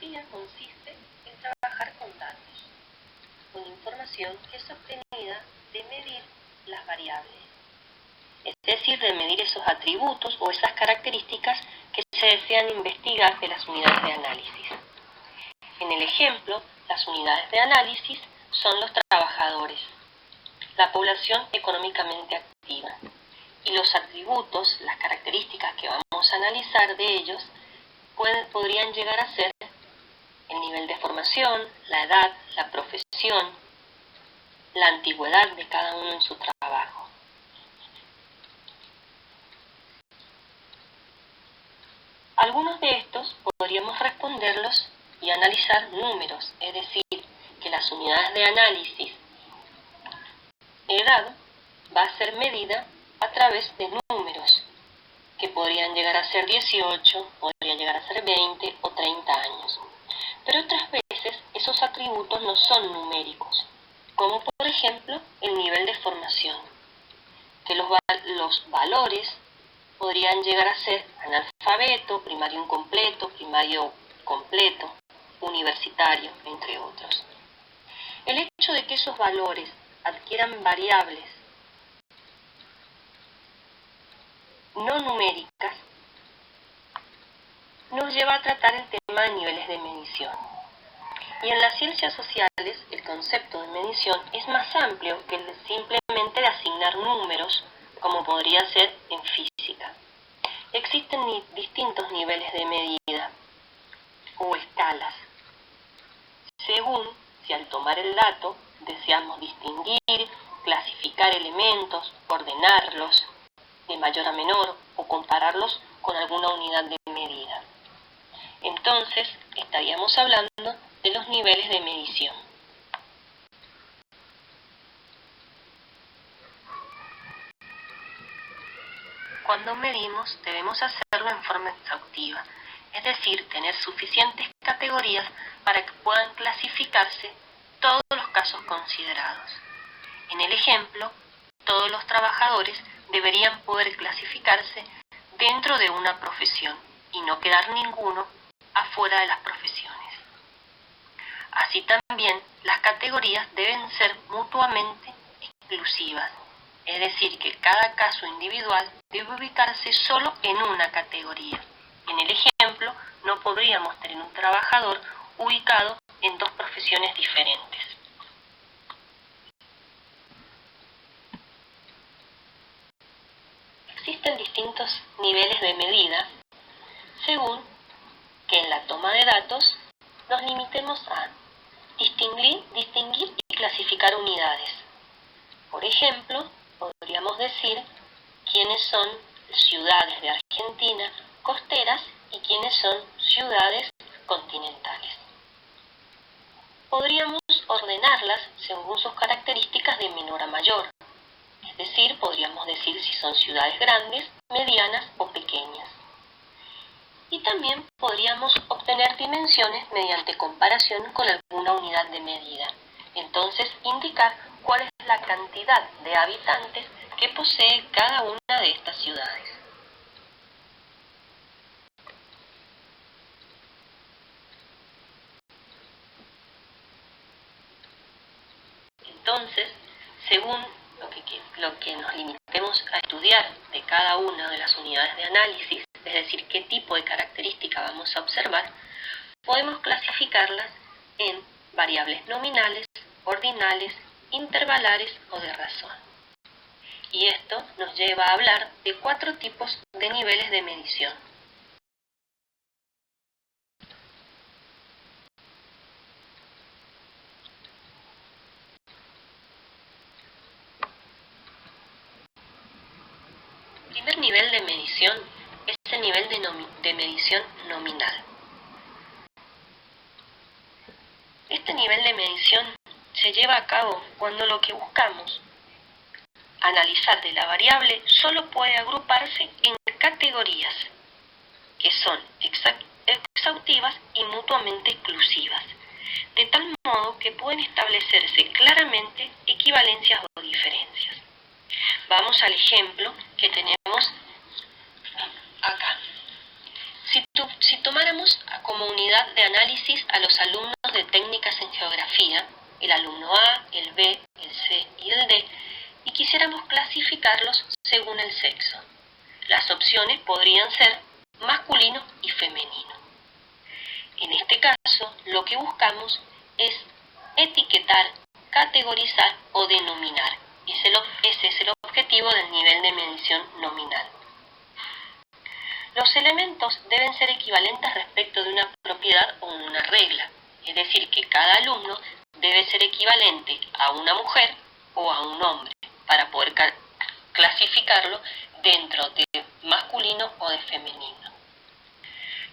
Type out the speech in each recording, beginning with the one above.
metodología consiste en trabajar con datos, con información que es obtenida de medir las variables, es decir, de medir esos atributos o esas características que se desean investigar de las unidades de análisis. En el ejemplo, las unidades de análisis son los trabajadores, la población económicamente activa, y los atributos, las características que vamos a analizar de ellos, podrían llegar a ser el nivel de formación, la edad, la profesión, la antigüedad de cada uno en su trabajo. Algunos de estos podríamos responderlos y analizar números, es decir, que las unidades de análisis, edad, va a ser medida a través de números, que podrían llegar a ser 18, podrían llegar a ser 20 o 30 años. Pero otras veces esos atributos no son numéricos, como por ejemplo el nivel de formación, que los valores podrían llegar a ser analfabeto, primario incompleto, primario completo, universitario, entre otros. El hecho de que esos valores adquieran variables no numéricas nos lleva a tratar el tema de niveles de medición. Y en las ciencias sociales el concepto de medición es más amplio que el de simplemente de asignar números, como podría ser en física. Existen distintos niveles de medida o escalas, según si al tomar el dato deseamos distinguir, clasificar elementos, ordenarlos de mayor a menor o compararlos con alguna unidad de medida. Entonces estaríamos hablando de los niveles de medición. Cuando medimos debemos hacerlo en forma exhaustiva, es decir, tener suficientes categorías para que puedan clasificarse todos los casos considerados. En el ejemplo, todos los trabajadores deberían poder clasificarse dentro de una profesión y no quedar ninguno afuera de las profesiones. Así también, las categorías deben ser mutuamente exclusivas, es decir, que cada caso individual debe ubicarse solo en una categoría. En el ejemplo, no podríamos tener un trabajador ubicado en dos profesiones diferentes. Existen distintos niveles de medida según que en la toma de datos nos limitemos a distinguir y clasificar unidades. Por ejemplo, podríamos decir quiénes son ciudades de Argentina costeras y quiénes son ciudades continentales. Podríamos ordenarlas según sus características de menor a mayor, es decir, podríamos decir si son ciudades grandes, medianas o pequeñas. Y también podríamos obtener dimensiones mediante comparación con alguna unidad de medida. Entonces, indicar cuál es la cantidad de habitantes que posee cada una de estas ciudades. Entonces, según lo que nos limitemos a estudiar de cada una de las unidades de análisis, es decir, qué tipo de característica vamos a observar, podemos clasificarlas en variables nominales, ordinales, intervalares o de razón. Y esto nos lleva a hablar de 4 tipos de niveles de medición. El primer nivel de medición es el nivel de medición nominal. Este nivel de medición se lleva a cabo cuando lo que buscamos analizar de la variable solo puede agruparse en categorías que son exhaustivas y mutuamente exclusivas, de tal modo que pueden establecerse claramente equivalencias o diferencias. Vamos al ejemplo que tenemos acá. Si tomáramos como unidad unidad de análisis a los alumnos de técnicas en geografía, el alumno A, el B, el C y el D, y quisiéramos clasificarlos según el sexo. Las opciones podrían ser masculino y femenino. En este caso, lo que buscamos es etiquetar, categorizar o denominar. Ese es el objetivo del nivel de medición nominal. Los elementos deben ser equivalentes respecto de una propiedad o una regla, es decir, que cada alumno debe ser equivalente a una mujer o a un hombre para poder clasificarlo dentro de masculino o de femenino.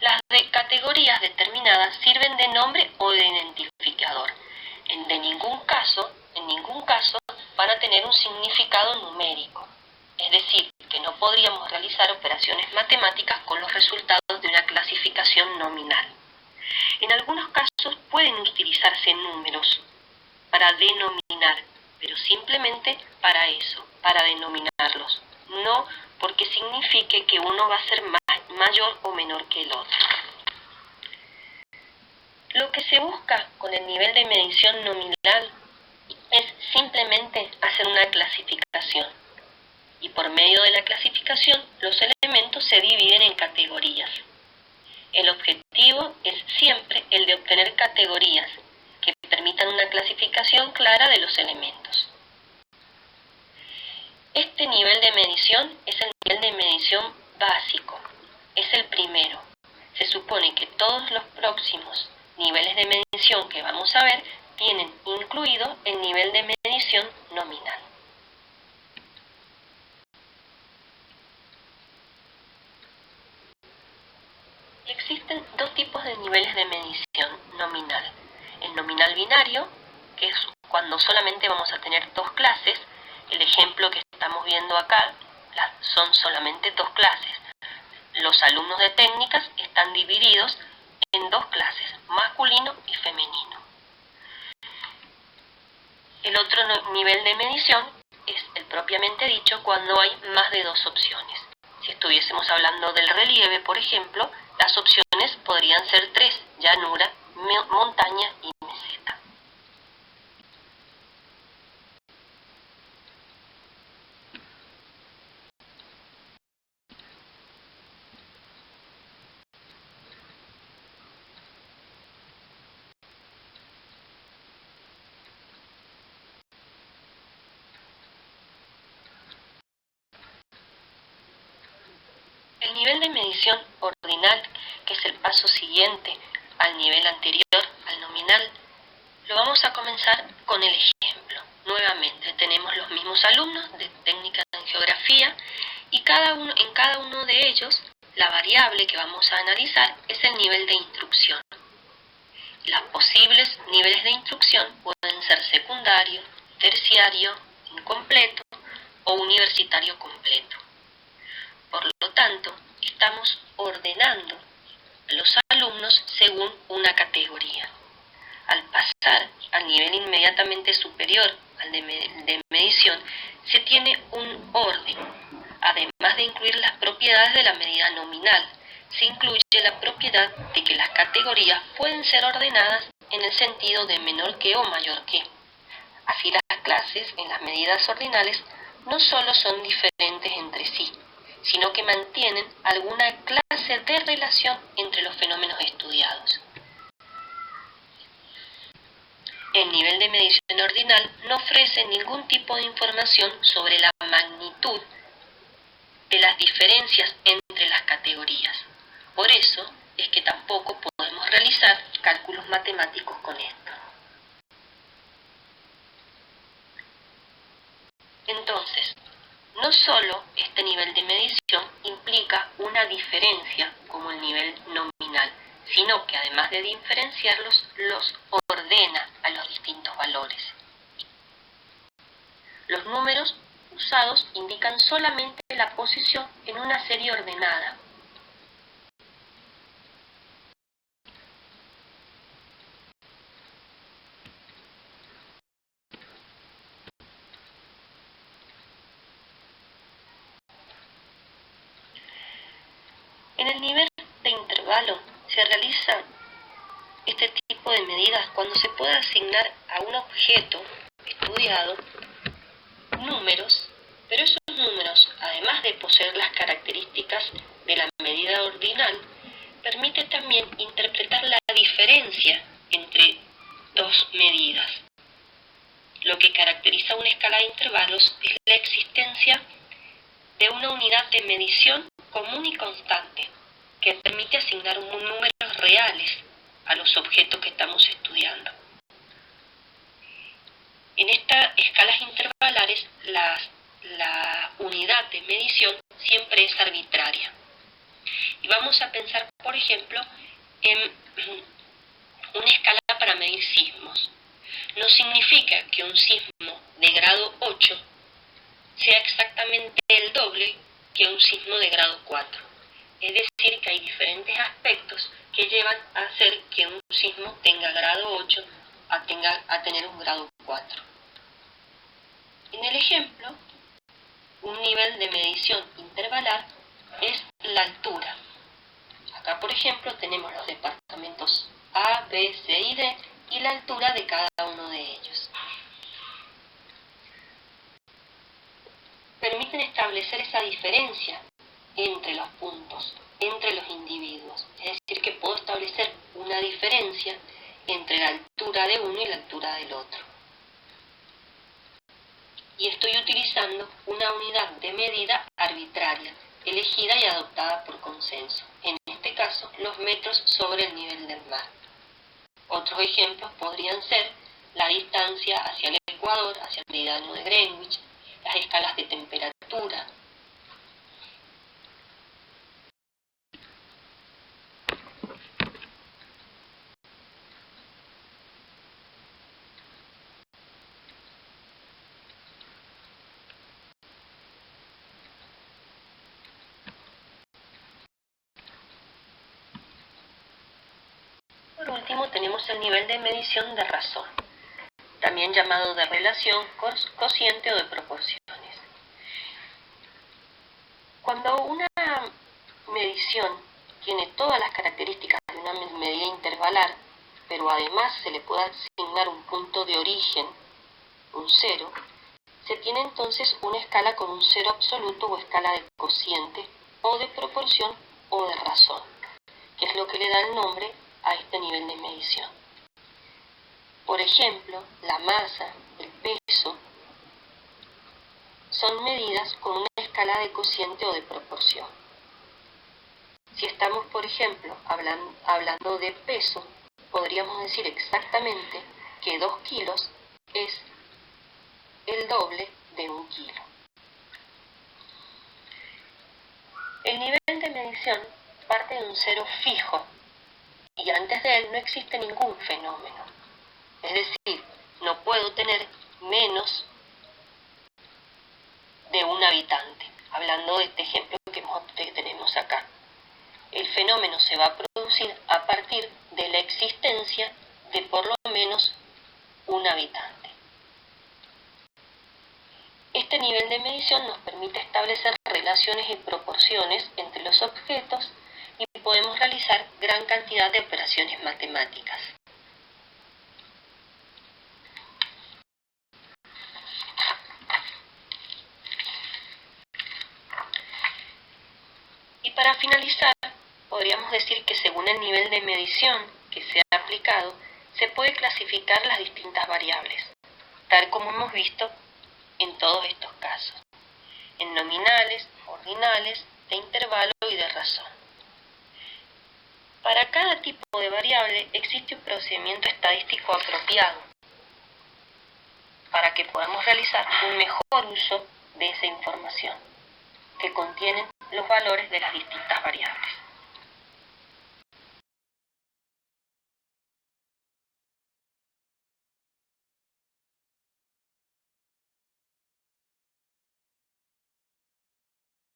Las categorías determinadas sirven de nombre o de identificador. En ningún caso van a tener un significado numérico, es decir, que no podríamos realizar operaciones matemáticas con los resultados de una clasificación nominal. En algunos casos pueden utilizarse números para denominar, pero simplemente para eso, para denominarlos, no porque signifique que uno va a ser mayor o menor que el otro. Lo que se busca con el nivel de medición nominal es simplemente hacer una clasificación. Y por medio de la clasificación, los elementos se dividen en categorías. El objetivo es siempre el de obtener categorías que permitan una clasificación clara de los elementos. Este nivel de medición es el nivel de medición básico, es el primero. Se supone que todos los próximos niveles de medición que vamos a ver tienen incluido el nivel de medición nominal. Existen dos tipos de niveles de medición nominal. El nominal binario, que es cuando solamente vamos a tener dos clases. El ejemplo que estamos viendo acá son solamente dos clases. Los alumnos de técnicas están divididos en dos clases, masculino y femenino. El otro nivel de medición es el propiamente dicho cuando hay más de dos opciones. Si estuviésemos hablando del relieve, por ejemplo, las opciones podrían ser tres: llanura, montaña y meseta. El nivel de medición ordinal, que es el paso siguiente al nivel anterior, al nominal, lo vamos a comenzar con el ejemplo. Nuevamente tenemos los mismos alumnos de técnicas en geografía y en cada uno de ellos la variable que vamos a analizar es el nivel de instrucción. Los posibles niveles de instrucción pueden ser secundario, terciario, incompleto o universitario completo. Por lo tanto, estamos ordenando a los alumnos según una categoría. Al pasar al nivel inmediatamente superior al de medición, se tiene un orden. Además de incluir las propiedades de la medida nominal, se incluye la propiedad de que las categorías pueden ser ordenadas en el sentido de menor que o mayor que. Así, las clases en las medidas ordinales no solo son diferentes entre sí, sino que mantienen alguna clase de relación entre los fenómenos estudiados. El nivel de medición ordinal no ofrece ningún tipo de información sobre la magnitud de las diferencias entre las categorías. Por eso es que tampoco podemos realizar cálculos matemáticos con esto. Entonces, no solo este nivel de medición implica una diferencia como el nivel nominal, sino que además de diferenciarlos, los ordena a los distintos valores. Los números usados indican solamente la posición en una serie ordenada. En el nivel de intervalo se realizan este tipo de medidas cuando se puede asignar a un objeto estudiado números, pero esos números, además de poseer las características de la medida ordinal, permite también interpretar la diferencia entre dos medidas. Lo que caracteriza una escala de intervalos es la existencia de una unidad de medición común y constante que permite asignar números reales a los objetos que estamos estudiando. En estas escalas intervalares, la unidad de medición siempre es arbitraria. Y vamos a pensar, por ejemplo, en una escala para medir sismos. No significa que un sismo de grado 8 sea exactamente el doble que un sismo de grado 4. Es decir, que hay diferentes aspectos que llevan a hacer que un sismo tenga grado 8 a tener un grado 4. En el ejemplo, un nivel de medición intervalar es la altura. Acá, por ejemplo, tenemos los departamentos A, B, C y D y la altura de cada uno de ellos. Permiten establecer esa diferencia entre los puntos, entre los individuos. Es decir, que puedo establecer una diferencia entre la altura de uno y la altura del otro. Y estoy utilizando una unidad de medida arbitraria, elegida y adoptada por consenso. En este caso, los metros sobre el nivel del mar. Otros ejemplos podrían ser la distancia hacia el ecuador, hacia el meridiano de Greenwich, las escalas de temperatura. Por último, tenemos el nivel de medición de razón, también llamado de relación, cociente o de proporciones. Cuando una medición tiene todas las características de una medida intervalar, pero además se le puede asignar un punto de origen, un cero, se tiene entonces una escala con un cero absoluto o escala de cociente, o de proporción o de razón, que es lo que le da el nombre a este nivel de medición. Por ejemplo, la masa, el peso, son medidas con una escala de cociente o de proporción. Si estamos, por ejemplo, hablando de peso, podríamos decir exactamente que 2 kilos es el doble de 1 kilo. El nivel de medición parte de un cero fijo y antes de él no existe ningún fenómeno. Es decir, no puedo tener menos de un habitante, hablando de este ejemplo que tenemos acá. El fenómeno se va a producir a partir de la existencia de por lo menos un habitante. Este nivel de medición nos permite establecer relaciones y proporciones entre los objetos y podemos realizar gran cantidad de operaciones matemáticas. Y para finalizar, podríamos decir que según el nivel de medición que se ha aplicado, se puede clasificar las distintas variables, tal como hemos visto en todos estos casos, en nominales, ordinales, de intervalo y de razón. Para cada tipo de variable existe un procedimiento estadístico apropiado para que podamos realizar un mejor uso de esa información que contiene los valores de las distintas variables.